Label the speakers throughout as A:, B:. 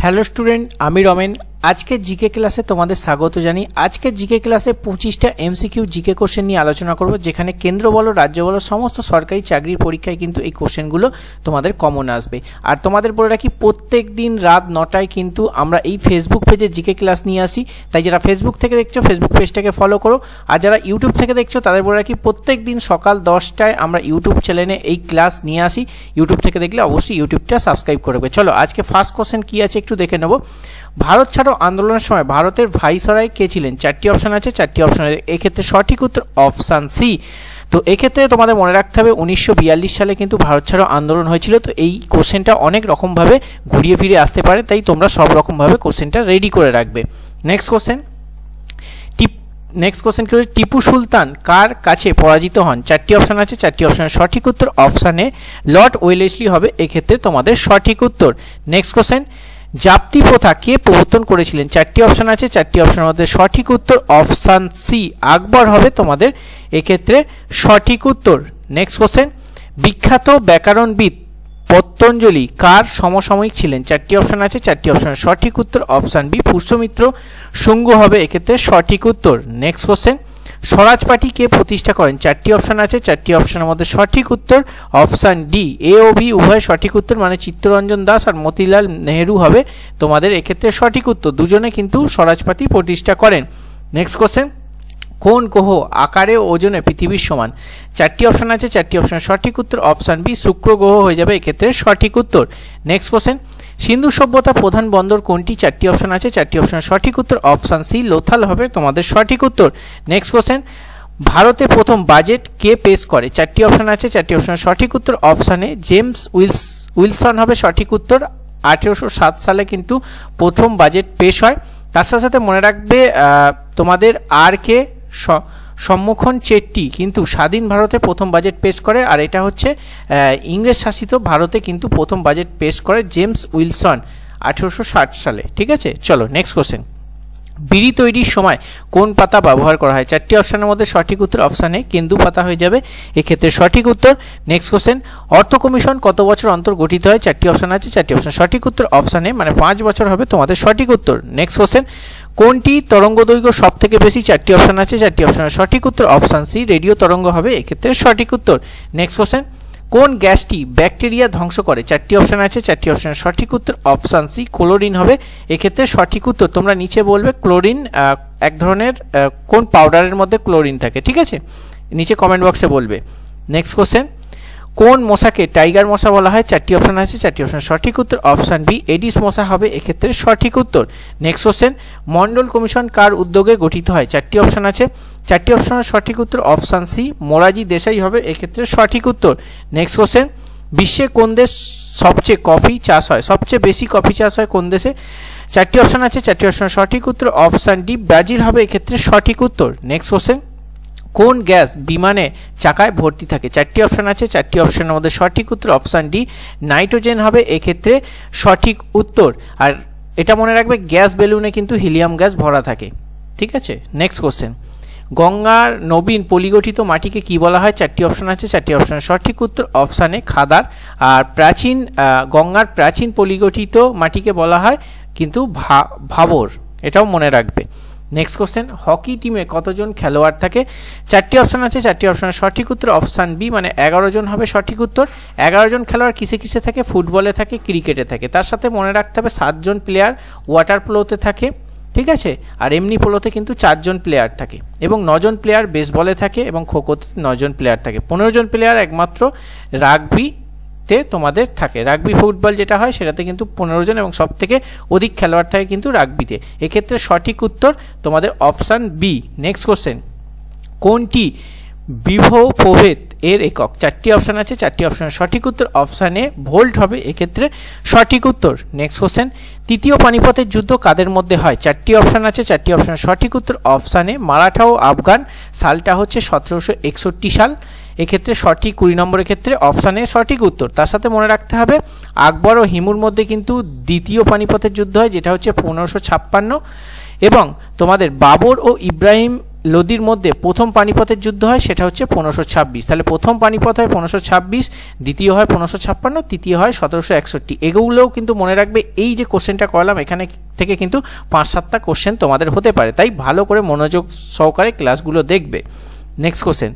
A: Hello student, আমি রমেন। আজকে GK ক্লাসে তোমাদের স্বাগত জানাই। আজকে জিকে ক্লাসে 25টা এমসিকিউ জিকে কোশ্চেন নিয়ে আলোচনা করব, যেখানে কেন্দ্র বলো রাজ্য বলো সমস্ত সরকারি চাকরির পরীক্ষায় কিন্তু এই কোশ্চেনগুলো তোমাদের কমন আসবে। আর তোমাদের বলে রাখি, প্রত্যেক দিন রাত 9টায় কিন্তু আমরা এই ফেসবুক পেজে জিকে ক্লাস নিয়ে আসি। তাই যারা ফেসবুক থেকে দেখছো ফেসবুক পেজটাকে ফলো করো, আর যারা ইউটিউব থেকে দেখছো তাদের বলে রাখি প্রত্যেক দিন সকাল 10টায় আমরা ইউটিউব চ্যানেলে এই ক্লাস নিয়ে আসি। ইউটিউব থেকে দেখলে অবশ্যই ইউটিউবটা সাবস্ক্রাইব করবে। চলো আজকে ফার্স্ট কোশ্চেন কী আছে একটু দেখে নেব। ভারত ছাড়ো আন্দোলনের সময় ভারতের ভাইসরয় কে ছিলেন? চারটি অপশান আছে, চারটি অপশান আছে। এক্ষেত্রে সঠিক উত্তর অপশান সি। তো এক্ষেত্রে তোমাদের মনে রাখতে হবে 1942 সালে কিন্তু ভারত ছাড়ো আন্দোলন হয়েছিল। তো এই কোশ্চেনটা অনেক রকমভাবে ঘুরিয়ে ফিরে আসতে পারে, তাই তোমরা সব রকমভাবে কোশ্চেনটা রেডি করে রাখবে। নেক্সট কোশ্চেন কি হচ্ছে, টিপু সুলতান কার কাছে পরাজিত হন? চারটি অপশান আছে, চারটি অপশানের সঠিক উত্তর অপশান এ লর্ড ওয়েলেসলি হবে এক্ষেত্রে তোমাদের সঠিক উত্তর। নেক্সট কোশ্চেন, জাপ্তি প্রথা কে প্রবর্তন করেছিলেন? চারটি অপশান আছে, চারটি অপশানের মধ্যে সঠিক উত্তর অপশান সি আকবর হবে তোমাদের এক্ষেত্রে সঠিক উত্তর। নেক্সট কোশ্চেন, বিখ্যাত ব্যাকরণবিদ পতঞ্জলি কার সমসাময়িক ছিলেন? চারটি অপশান আছে, চারটি অপশানের সঠিক উত্তর অপশান বি পুষ্যমিত্র শুঙ্গ হবে এক্ষেত্রে সঠিক উত্তর। নেক্সট কোশ্চেন, স্বরাজ পার্টি কে প্রতিষ্ঠা করেন? চারটি অপশান আছে, চারটি অপশানের মধ্যে সঠিক উত্তর অপশান ডি এ ও বি উভয় সঠিক উত্তর, মানে চিত্তরঞ্জন দাস আর মতিলাল নেহেরু হবে তোমাদের এক্ষেত্রে সঠিক উত্তর। দুজনে কিন্তু স্বরাজ পার্টি প্রতিষ্ঠা করেন। নেক্সট কোশ্চেন, কোন গ্রহ আকারে ওজনে পৃথিবীর সমান? চারটি অপশান আছে, চারটি অপশানের সঠিক উত্তর অপশান বি শুক্র গ্রহ হয়ে যাবে এক্ষেত্রে সঠিক উত্তর। নেক্সট কোশ্চেন, সিন্ধু সভ্যতা প্রধান বন্দর কোনটি? চারটি অপশান আছে, চারটি অপশানের সঠিক উত্তর অপশান সি লোথাল হবে তোমাদের সঠিক উত্তর। নেক্সট কোশ্চেন, ভারতে প্রথম বাজেট কে পেশ করে? চারটি অপশান আছে, চারটি অপশানের সঠিক উত্তর অপশানে জেমস উইলসন হবে সঠিক উত্তর। 1807 সালে কিন্তু প্রথম বাজেট পেশ হয়। তার সাথে সাথে মনে রাখবে তোমাদের আর কে সম্মুখন চেট্টি কিন্তু স্বাধীন ভারতে প্রথম বাজেট পেশ করে, আর এটা হচ্ছে ইংরেজ শাসিত ভারতে কিন্তু প্রথম বাজেট পেশ করে জেমস উইলসন 1860 সালে। ঠিক আছে, চলো নেক্সট কোশ্চেন, বিড়ি তৈরির সময় কোন পাতা ব্যবহার করা হয়? চারটি অপশানের মধ্যে সঠিক উত্তর অপশানে কেন্দু পাতা হয়ে যাবে এক্ষেত্রে সঠিক উত্তর। নেক্সট কোশ্চেন, অর্থ কমিশন কত বছর অন্তর গঠিত হয়? চারটি অপশান আছে, চারটি অপশান সঠিক উত্তর অপশানে মানে 5 বছর হবে তোমাদের সঠিক উত্তর। নেক্সট কোশ্চেন, কোনটি তরঙ্গ দৈর্ঘ্য সব থেকে বেশি? চারটি অপশান আছে, চারটি অপশানের সঠিক উত্তর অপশান সি রেডিও তরঙ্গ হবে এক্ষেত্রে সঠিক উত্তর। নেক্সট কোশ্চেন, কোন গ্যাসটি ব্যাকটেরিয়া ধ্বংস করে? চারটি অপশান আছে, চারটি অপশানের সঠিক উত্তর অপশান সি ক্লোরিন হবে এক্ষেত্রে সঠিক উত্তর। তোমরা নিচে বলবে ক্লোরিন এক ধরনের কোন পাউডারের মধ্যে ক্লোরিন থাকে, ঠিক আছে, নিচে কমেন্ট বক্সে বলবে। নেক্সট কোশ্চেন, কোন মশাকে টাইগার মশা বলা হয়? চারটি অপশান আছে, চারটি অপশানের সঠিক উত্তর অপশান বি এডিস মশা হবে এক্ষেত্রে সঠিক উত্তর। নেক্সট কোশ্চেন, মন্ডল কমিশন কার উদ্যোগে গঠিত হয়? চারটি অপশান আছে, চারটি অপশানের সঠিক উত্তর অপশান সি মোরারজি দেশাই হবে এক্ষেত্রে সঠিক উত্তর। নেক্সট কোশ্চেন, বিশ্বে কোন দেশ সবচেয়ে কফি চাষ হয়? সবচেয়ে বেশি কফি চাষ হয় কোন দেশে? চারটি অপশান আছে, চারটি অপশানের সঠিক উত্তর অপশান ডি ব্রাজিল হবে এক্ষেত্রে সঠিক উত্তর। নেক্সট কোশ্চেন, কোন গ্যাস বিমানে চাকায় ভর্তি থাকে? চারটি অপশান আছে, চারটি অপশানের মধ্যে সঠিক উত্তর অপশান ডি নাইট্রোজেন হবে এক্ষেত্রে সঠিক উত্তর। আর এটা মনে রাখবে গ্যাস বেলুনে কিন্তু হিলিয়াম গ্যাস ভরা থাকে, ঠিক আছে। নেক্সট কোশ্চেন, গঙ্গার নবীন পলিগঠিত মাটিকে কি বলা হয়? চারটি অপশান আছে, চারটি অপশানের সঠিক উত্তর অপশানে খাদার। আর গঙ্গার প্রাচীন পলিগঠিত মাটিকে বলা হয় কিন্তু ভাবর, এটাও মনে রাখবে। নেক্সট কোশ্চেন, হকি টিমে কতজন খেলোয়াড় থাকে? চারটি অপশান আছে, চারটি অপশানের সঠিক উত্তর অপশান বি মানে 11 জন হবে সঠিক উত্তর। 11 জন খেলোয়াড় কিসে কিসে থাকে? ফুটবলে থাকে, ক্রিকেটে থাকে। তার সাথে মনে রাখতে হবে 7 জন প্লেয়ার ওয়াটার পোলোতে থাকে, ঠিক আছে, আর এমনি পোলোতে কিন্তু 4 জন প্লেয়ার থাকে, এবং 9 জন প্লেয়ার বেসবলে থাকে, এবং খোখোতে 9 জন প্লেয়ার থাকে। 15 জন প্লেয়ার একমাত্র রাগবিতে তোমাদের থাকে। রাগবি ফুটবল যেটা হয় সেটাতে কিন্তু 15 জন, এবং সব থেকে অধিক খেলোয়াড় থাকে কিন্তু রাগবিতে। এক্ষেত্রে সঠিক উত্তর তোমাদের অপশান বি। নেক্সট কোশ্চেন, কোনটি বিভব প্রভেদ এর একক? চারটি অপশান আছে, চারটি অপশানের সঠিক উত্তর অপশান এ ভোল্ট হবে এক্ষেত্রে সঠিক উত্তর। নেক্সট কোশ্চেন, তৃতীয় পানিপথের যুদ্ধ কাদের মধ্যে হয়? চারটি অপশান আছে, চারটি অপশানের সঠিক উত্তর অপশান এ মারাঠা ও আফগান। সালটা হচ্ছে 1761 সাল এক্ষেত্রে সঠিক। 20 নম্বরের ক্ষেত্রে অপশান এ সঠিক উত্তর। তার সাথে মনে রাখতে হবে আকবর ও হিমুর মধ্যে কিন্তু দ্বিতীয় পানিপথের যুদ্ধ হয়, যেটা হচ্ছে 1556, এবং তোমাদের বাবর ও ইব্রাহিম লোদির মধ্যে প্রথম পানিপথের যুদ্ধ হয় সেটা হচ্ছে 1526। তাহলে প্রথম পানিপথ হয় 1526, দ্বিতীয় হয় 1556, তৃতীয় হয় 1761। এগুলোও কিন্তু মনে রাখবে। এই যে কোশ্চেনটা করালাম এখানে থেকে কিন্তু 5-7টা কোশ্চেন তোমাদের হতে পারে, তাই ভালো করে মনোযোগ সহকারে ক্লাসগুলো দেখবে। নেক্সট কোশ্চেন,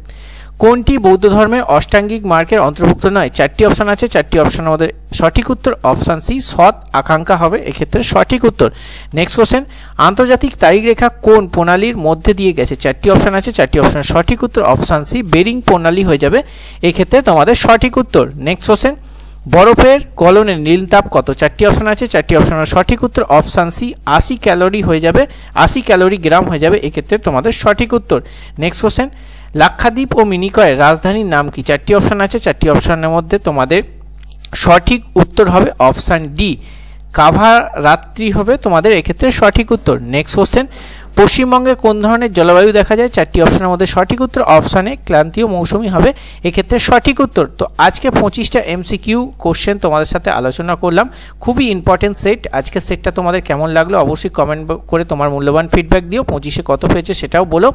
A: কোনটি বৌদ্ধ ধর্মের অষ্টাঙ্গিক মার্গের অন্তর্ভুক্ত নয়? 4টি অপশান আছে, 4টি অপশানের মধ্যে সঠিক উত্তর অপশান সি সৎ আকাঙ্ক্ষা হবে এক্ষেত্রে সঠিক উত্তর। নেক্সট কোশ্চেন, আন্তর্জাতিক তারিখ রেখা কোন প্রণালীর মধ্যে দিয়ে গেছে? 4টি অপশান আছে, 4টি অপশানের সঠিক উত্তর অপশান সি বেরিং প্রণালী হয়ে যাবে এক্ষেত্রে তোমাদের সঠিক উত্তর। নেক্সট কোশ্চেন, বরফের গলনের নীলতাপ কত? 4টি অপশান আছে, 4টি অপশানের সঠিক উত্তর অপশান সি 80 ক্যালোরি হয়ে যাবে, 80 ক্যালোরি গ্রাম হয়ে যাবে এক্ষেত্রে তোমাদের সঠিক উত্তর। নেক্সট কোশ্চেন, লাক্ষাদ্বীপ ও মিনিকয়ের রাজধানীর নাম কি? 4টি অপশান আছে, 4টি অপশানের মধ্যে তোমাদের সঠিক উত্তর হবে অপশান ডি কাভারাত্রি হবে তোমাদের এক্ষেত্রে সঠিক উত্তর। নেক্সট কোশ্চেন, পশ্চিমবঙ্গে কোন ধরনের জলবায়ু দেখা যায়? 4টি অপশানের মধ্যে সঠিক উত্তর অপশানে ক্রান্তীয় মৌসুমী হবে এক্ষেত্রে সঠিক উত্তর। তো আজকে 25টা এমসিকিউ কোশ্চেন তোমাদের সাথে আলোচনা করলাম, খুবই ইম্পর্টেন্ট সেট। আজকের সেটটা তোমাদের কেমন লাগলো অবশ্যই কমেন্ট করে তোমার মূল্যবান ফিডব্যাক দিও। 25-এ কত পেয়েছে সেটাও বলো।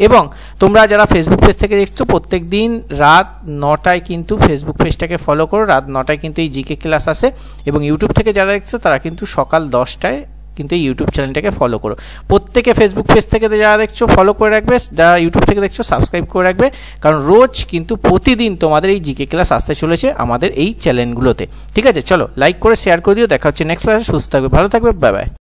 A: এবং তোমরা যারা ফেসবুক পেজ থেকে দেখছো প্রত্যেক দিন রাত 9টায় কিন্তু ফেসবুক পেজটাকে ফলো করো, রাত 9টায় কিন্তু এই জিকে ক্লাস আসে। এবং ইউটিউব থেকে যারা দেখছো তারা কিন্তু সকাল 10টায় কিন্তু এই ইউটিউব চ্যানেলটাকে ফলো করো। প্রত্যেকে ফেসবুক পেজ থেকে যারা দেখছো ফলো করে রাখবে, যারা ইউটিউব থেকে দেখছো সাবস্ক্রাইব করে রাখবে, কারণ রোজ কিন্তু প্রতিদিন তোমাদের এই জিকে ক্লাস আসতে চলেছে আমাদের এই চ্যানেলগুলোতে। ঠিক আছে, চলো লাইক করে শেয়ার করে দিও। দেখা হচ্ছে নেক্সট ক্লাসে। সুস্থ থাকবে, ভালো থাকবে, বাই বাই।